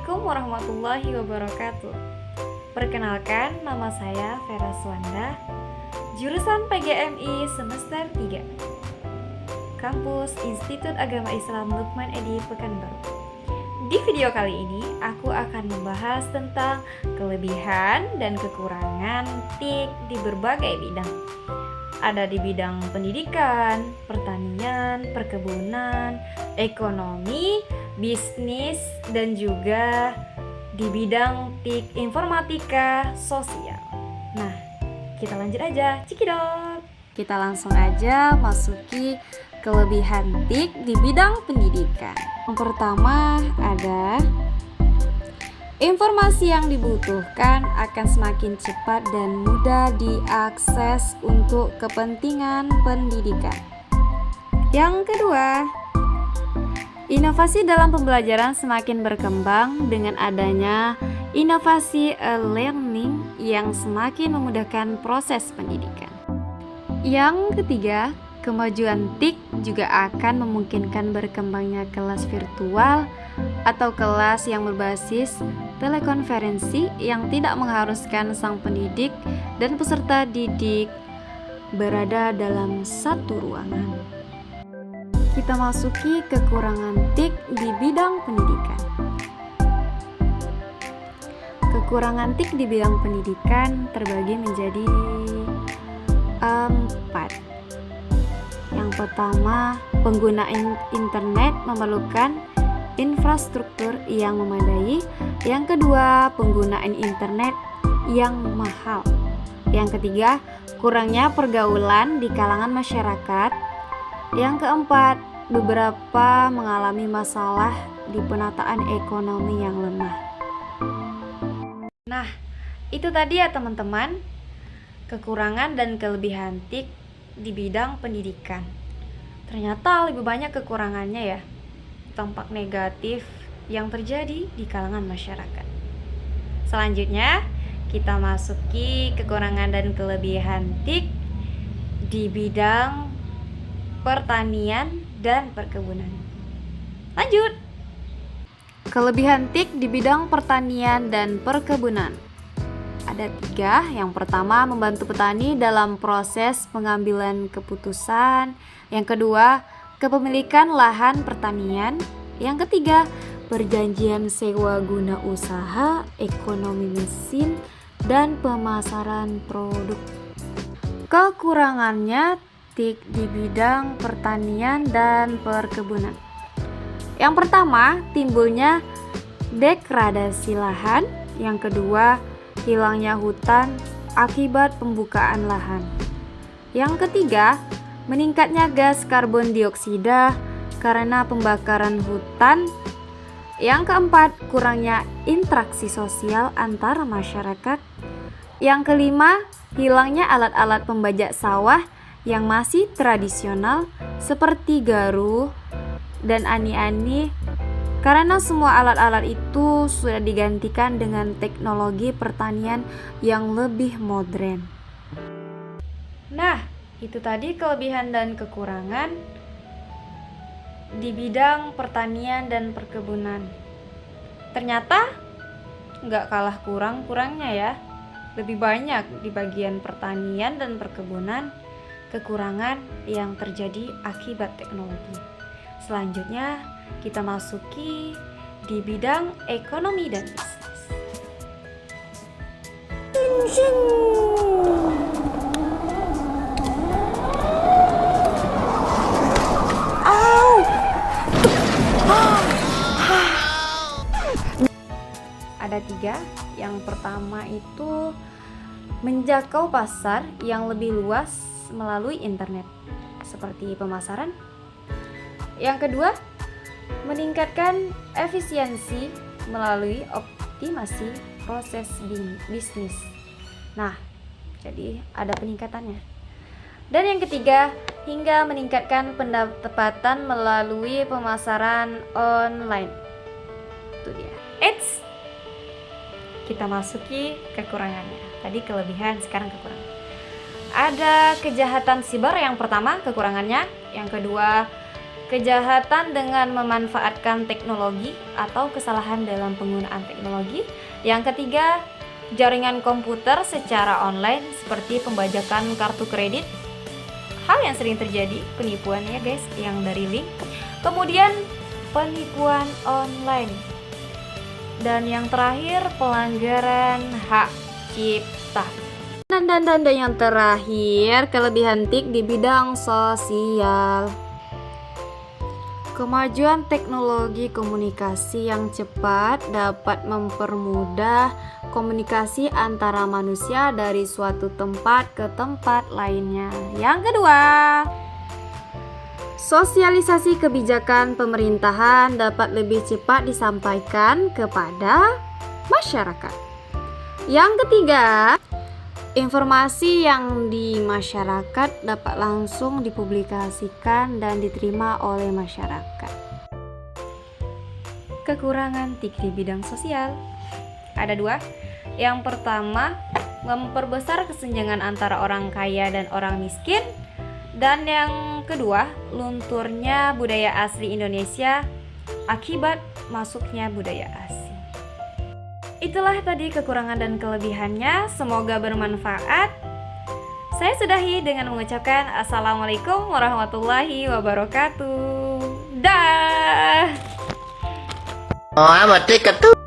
Assalamualaikum warahmatullahi wabarakatuh. Perkenalkan, nama saya Vera Suwanda, jurusan PGMI semester 3, Kampus Institut Agama Islam Lukman Edy Pekanbaru. Di video kali ini, aku akan membahas tentang kelebihan dan kekurangan TIK di berbagai bidang. Ada di bidang pendidikan, pertanian, perkebunan, ekonomi, bisnis, dan juga di bidang TIK informatika sosial. Nah, kita lanjut aja, cekidot. Kita langsung aja masuki kelebihan TIK di bidang pendidikan. Yang pertama ada informasi yang dibutuhkan akan semakin cepat dan mudah diakses untuk kepentingan pendidikan. Yang kedua, inovasi dalam pembelajaran semakin berkembang dengan adanya inovasi e-learning yang semakin memudahkan proses pendidikan. Yang ketiga, kemajuan TIK juga akan memungkinkan berkembangnya kelas virtual atau kelas yang berbasis telekonferensi yang tidak mengharuskan sang pendidik dan peserta didik berada dalam satu ruangan. Kita masuki kekurangan TIK di bidang pendidikan. Kekurangan TIK di bidang pendidikan terbagi menjadi 4. Yang pertama, penggunaan internet memerlukan infrastruktur yang memadai. Yang kedua, penggunaan internet yang mahal. Yang ketiga, kurangnya pergaulan di kalangan masyarakat. Yang keempat, beberapa mengalami masalah di penataan ekonomi yang lemah. Nah, itu tadi ya teman-teman, kekurangan dan kelebihan TIK di bidang pendidikan. Ternyata lebih banyak kekurangannya ya, dampak negatif yang terjadi di kalangan masyarakat. Selanjutnya, kita masuki kekurangan dan kelebihan TIK di bidang pertanian dan perkebunan. Lanjut. Kelebihan TIK di bidang pertanian dan perkebunan ada 3. Yang pertama, membantu petani dalam proses pengambilan keputusan. Yang kedua, kepemilikan lahan pertanian. Yang ketiga, perjanjian sewa guna usaha, ekonomi mesin, dan pemasaran produk. Kekurangannya TIK di bidang pertanian dan perkebunan. Yang pertama, timbulnya degradasi lahan. Yang kedua, hilangnya hutan akibat pembukaan lahan. Yang ketiga, meningkatnya gas karbon dioksida karena pembakaran hutan. Yang keempat, kurangnya interaksi sosial antara masyarakat. Yang kelima, hilangnya alat-alat pembajak sawah yang masih tradisional seperti garu dan ani-ani, karena semua alat-alat itu sudah digantikan dengan teknologi pertanian yang lebih modern. Nah, itu tadi kelebihan dan kekurangan di bidang pertanian dan perkebunan. Ternyata nggak kalah kurang-kurangnya ya. Lebih banyak di bagian pertanian dan perkebunan kekurangan yang terjadi akibat teknologi. Selanjutnya kita masuki di bidang ekonomi dan bisnis. Ada 3. Yang pertama itu menjangkau pasar yang lebih luas melalui internet, seperti pemasaran. Yang kedua, meningkatkan efisiensi melalui optimasi proses bisnis. Nah, jadi ada peningkatannya. Dan yang ketiga, hingga meningkatkan pendapatan melalui pemasaran online. Itu dia. Eits, kita masuki kekurangannya. Tadi kelebihan, sekarang kekurangan. Ada kejahatan siber yang pertama, kekurangannya. Yang kedua, kejahatan dengan memanfaatkan teknologi atau kesalahan dalam penggunaan teknologi. Yang ketiga, jaringan komputer secara online seperti pembajakan kartu kredit. Hal yang sering terjadi, penipuan ya guys, yang dari link. Kemudian penipuan online. Dan yang terakhir, pelanggaran hak cipta. Dan yang terakhir, kelebihan TIK di bidang sosial. Kemajuan teknologi komunikasi yang cepat dapat mempermudah komunikasi antara manusia dari suatu tempat ke tempat lainnya. Yang kedua, sosialisasi kebijakan pemerintahan dapat lebih cepat disampaikan kepada masyarakat. Yang ketiga, informasi yang di masyarakat dapat langsung dipublikasikan dan diterima oleh masyarakat. Kekurangan TIK di bidang sosial ada dua. Yang pertama, memperbesar kesenjangan antara orang kaya dan orang miskin. Dan yang kedua, lunturnya budaya asli Indonesia akibat masuknya budaya asing. Itulah tadi kekurangan dan kelebihannya, semoga bermanfaat. Saya sudahi dengan mengucapkan Assalamualaikum warahmatullahi wabarakatuh. Dah. Oh, amat tiket tuh.